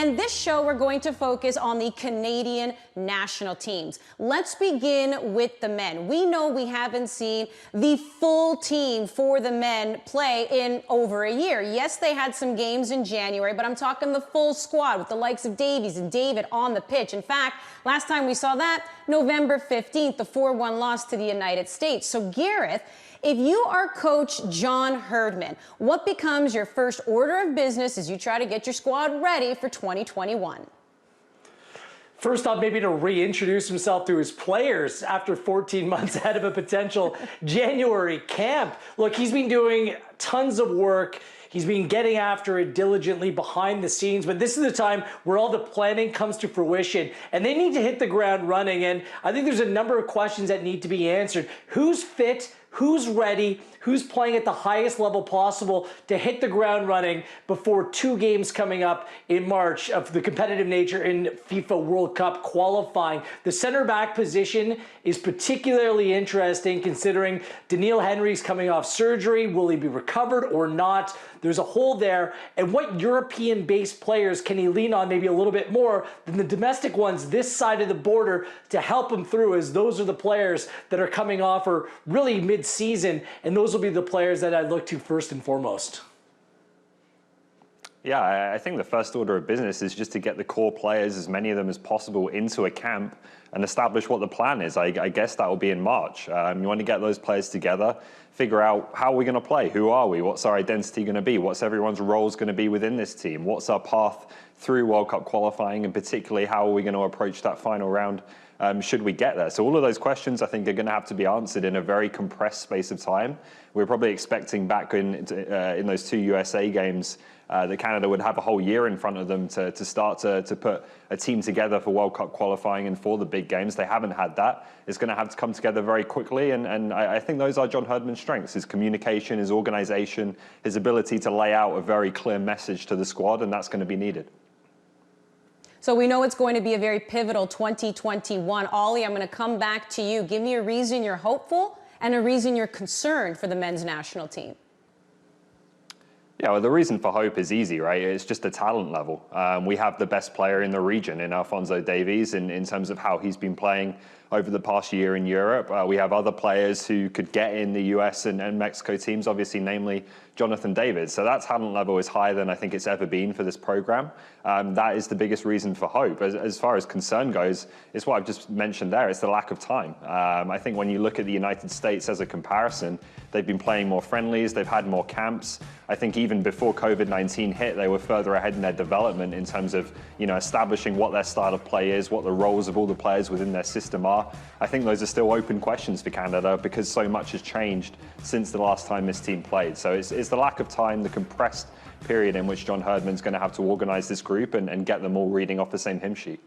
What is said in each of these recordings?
And this show, we're going to focus on the Canadian national teams. Let's begin with the men. We know we haven't seen the full team for the men play in over a year. Yes, they had some games in January, but I'm talking the full squad with the likes of Davies and David on the pitch. In fact, last time we saw that, November 15th, the 4-1 loss to the United States. So Gareth, if you are Coach John Herdman, what becomes your first order of business as you try to get your squad ready for 2021? First off, maybe to reintroduce himself to his players after 14 months ahead of a potential January camp. Look, he's been doing tons of work. He's been getting after it diligently behind the scenes, but this is the time where all the planning comes to fruition, and they need to hit the ground running. And I think there's a number of questions that need to be answered. Who's fit? Who's ready? Who's playing at the highest level possible to hit the ground running before 2 games coming up in March of the competitive nature in FIFA World Cup qualifying? The center back position is particularly interesting considering Daniil Henry's coming off surgery. Will he be recovered or not? There's a hole there. And what European-based players can he lean on maybe a little bit more than the domestic ones this side of the border to help him through, as those are the players that are coming off or really mid-season, and those will be the players that I look to first and foremost. Yeah, I think the first order of business is just to get the core players, as many of them as possible, into a camp and establish what the plan is. I guess that will be in March. You want to get those players together, figure out how we're going to play, who are we, what's our identity going to be, what's everyone's roles going to be within this team, what's our path through World Cup qualifying, and particularly how are we going to approach that final round should we get there. So all of those questions, I think, are going to have to be answered in a very compressed space of time. We're probably expecting back in those 2 USA games that Canada would have a whole year in front of them to start to put a team together for World Cup qualifying and for the big games. They haven't had that. It's going to have to come together very quickly, and I think those are John Herdman's strengths: his communication, his organization, his ability to lay out a very clear message to the squad, and that's going to be needed. So we know it's going to be a very pivotal 2021. Ollie, I'm going to come back to you. Give me a reason you're hopeful and a reason you're concerned for the men's national team. Yeah, well, the reason for hope is easy, right? It's just the talent level. We have the best player in the region in Alphonso Davies in terms of how he's been playing over the past year in Europe. We have other players who could get in the US and Mexico teams, obviously, namely Jonathan David. So that talent level is higher than I think it's ever been for this program. That is the biggest reason for hope. As far as concern goes, it's what I've just mentioned there. It's the lack of time. I think when you look at the United States as a comparison, they've been playing more friendlies, they've had more camps. I think even before COVID-19 hit, they were further ahead in their development in terms of, establishing what their style of play is, what the roles of all the players within their system are. I think those are still open questions for Canada because so much has changed since the last time this team played. So it's the lack of time, the compressed period in which John Herdman's going to have to organize this group and get them all reading off the same hymn sheet.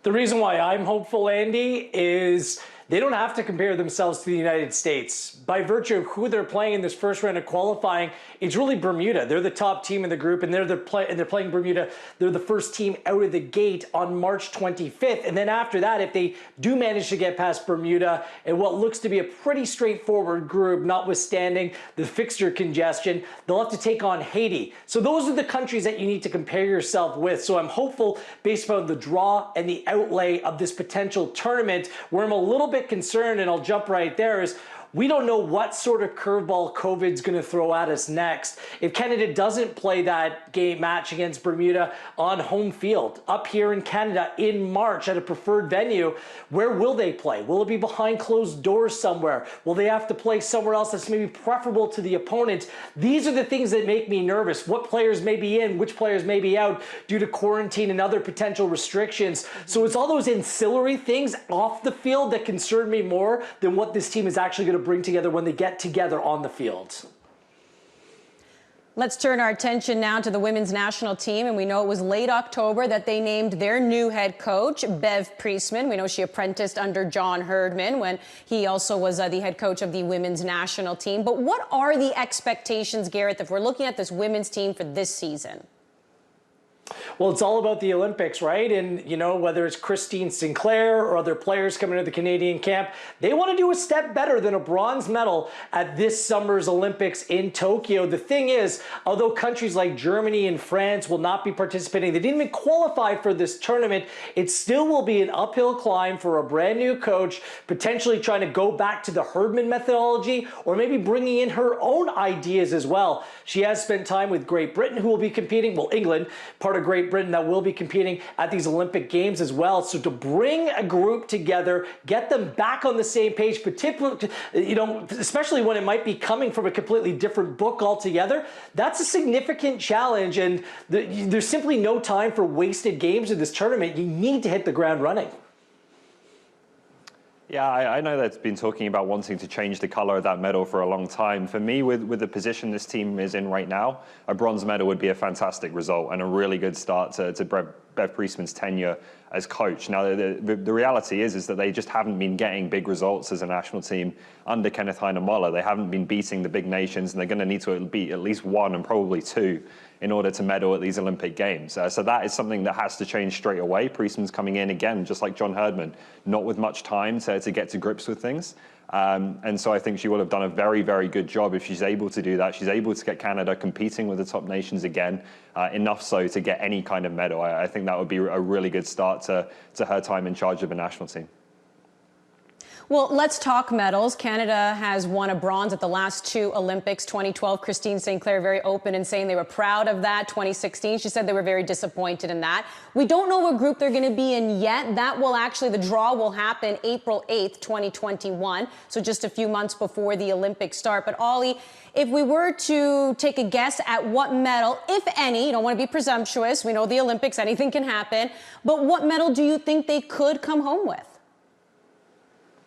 The reason why I'm hopeful, Andy, is they don't have to compare themselves to the United States. By virtue of who they're playing in this first round of qualifying, it's really Bermuda. They're the top team in the group, and they're playing Bermuda. They're the first team out of the gate on March 25th. And then after that, if they do manage to get past Bermuda and what looks to be a pretty straightforward group, notwithstanding the fixture congestion, they'll have to take on Haiti. So those are the countries that you need to compare yourself with. So I'm hopeful, based on the draw and the outlay of this potential tournament, where I'm a little bit concerned, and I'll jump right there, is we don't know what sort of curveball COVID's going to throw at us next. If Canada doesn't play that game match against Bermuda on home field up here in Canada in March at a preferred venue, where will they play? Will it be behind closed doors somewhere? Will they have to play somewhere else that's maybe preferable to the opponent? These are the things that make me nervous. What players may be in, which players may be out due to quarantine and other potential restrictions. So it's all those ancillary things off the field that concern me more than what this team is actually going to bring together when they get together on the field. Let's turn our attention now to the women's national team, and we know it was late October that they named their new head coach, Bev Priestman. We know she apprenticed under John Herdman when he also was the head coach of the women's national team. But what are the expectations, Gareth, if we're looking at this women's team for this season? Well, it's all about the Olympics, right? And, you know, whether it's Christine Sinclair or other players coming to the Canadian camp, they want to do a step better than a bronze medal at this summer's Olympics in Tokyo. The thing is, although countries like Germany and France will not be participating, they didn't even qualify for this tournament, it still will be an uphill climb for a brand new coach, potentially trying to go back to the Herdman methodology or maybe bringing in her own ideas as well. She has spent time with Great Britain, who will be competing, well, England, part of Great Britain that will be competing at these Olympic Games as well. So to bring a group together, get them back on the same page, particularly, you know, especially when it might be coming from a completely different book altogether, that's a significant challenge. And there's simply no time for wasted games in this tournament. You need to hit the ground running. Yeah, I know they've been talking about wanting to change the color of that medal for a long time. For me, with the position this team is in right now, a bronze medal would be a fantastic result and a really good start to Bev Priestman's tenure as coach. Now, the reality is that they just haven't been getting big results as a national team under Kenneth Heine-Moller. They haven't been beating the big nations, and they're going to need to beat at least one and probably two in order to medal at these Olympic Games. So that is something that has to change straight away. Priestman's coming in again, just like John Herdman, not with much time to get to grips with things. And so I think she will have done a very, very good job if she's able to do that. She's able to get Canada competing with the top nations again, enough so to get any kind of medal. I think that would be a really good start to her time in charge of a national team. Well, let's talk medals. Canada has won a bronze at the last two Olympics. 2012, Christine Sinclair very open in saying they were proud of that. 2016, she said they were very disappointed in that. We don't know what group they're going to be in yet. That will actually, the draw will happen April 8th, 2021. So just a few months before the Olympics start. But Ollie, if we were to take a guess at what medal, if any, you don't want to be presumptuous, we know the Olympics, anything can happen, but what medal do you think they could come home with?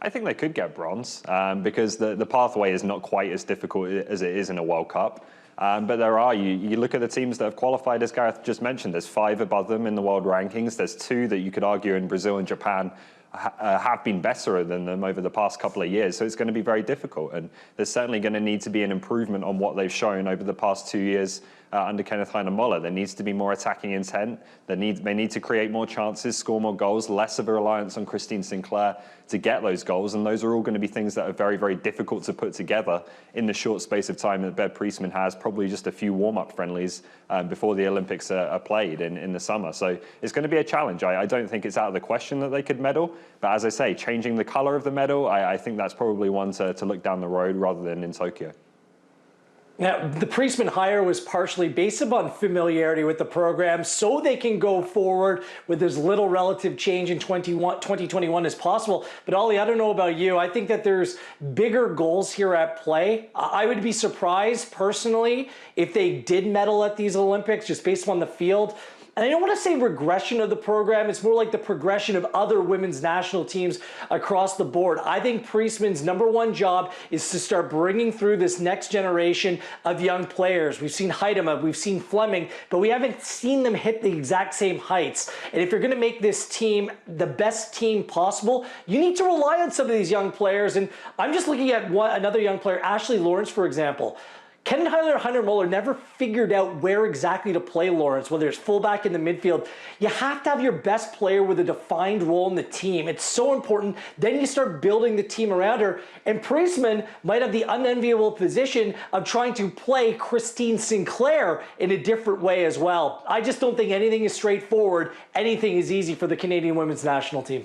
I think they could get bronze because the pathway is not quite as difficult as it is in a World Cup. But there are, you look at the teams that have qualified, as Gareth just mentioned, there's 5 above them in the world rankings. There's 2 that you could argue in Brazil and Japan have been better than them over the past couple of years. So it's going to be very difficult. And there's certainly going to need to be an improvement on what they've shown over the past 2 years under Kenneth Heine-Moller. There needs to be more attacking intent. They need to create more chances, score more goals, less of a reliance on Christine Sinclair to get those goals. And those are all going to be things that are very, very difficult to put together in the short space of time that Bev Priestman has, probably just a few warm-up friendlies before the Olympics are played in the summer. So it's going to be a challenge. I don't think it's out of the question that they could medal. But as I say, changing the color of the medal, I think that's probably one to look down the road rather than in Tokyo. Now, the Priestman hire was partially based upon familiarity with the program so they can go forward with as little relative change in 2021 as possible. But Ollie, I don't know about you. I think that there's bigger goals here at play. I would be surprised personally if they did medal at these Olympics just based on the field. And I don't want to say regression of the program. It's more like the progression of other women's national teams across the board. I think Priestman's #1 job is to start bringing through this next generation of young players. We've seen Heidema, we've seen Fleming, but we haven't seen them hit the exact same heights. And if you're going to make this team the best team possible, you need to rely on some of these young players. And I'm just looking at another young player, Ashley Lawrence, for example. Kenneth Heine-Moller never figured out where exactly to play Lawrence, whether it's fullback in the midfield. You have to have your best player with a defined role in the team. It's so important. Then you start building the team around her. And Priestman might have the unenviable position of trying to play Christine Sinclair in a different way as well. I just don't think anything is straightforward. Anything is easy for the Canadian women's national team.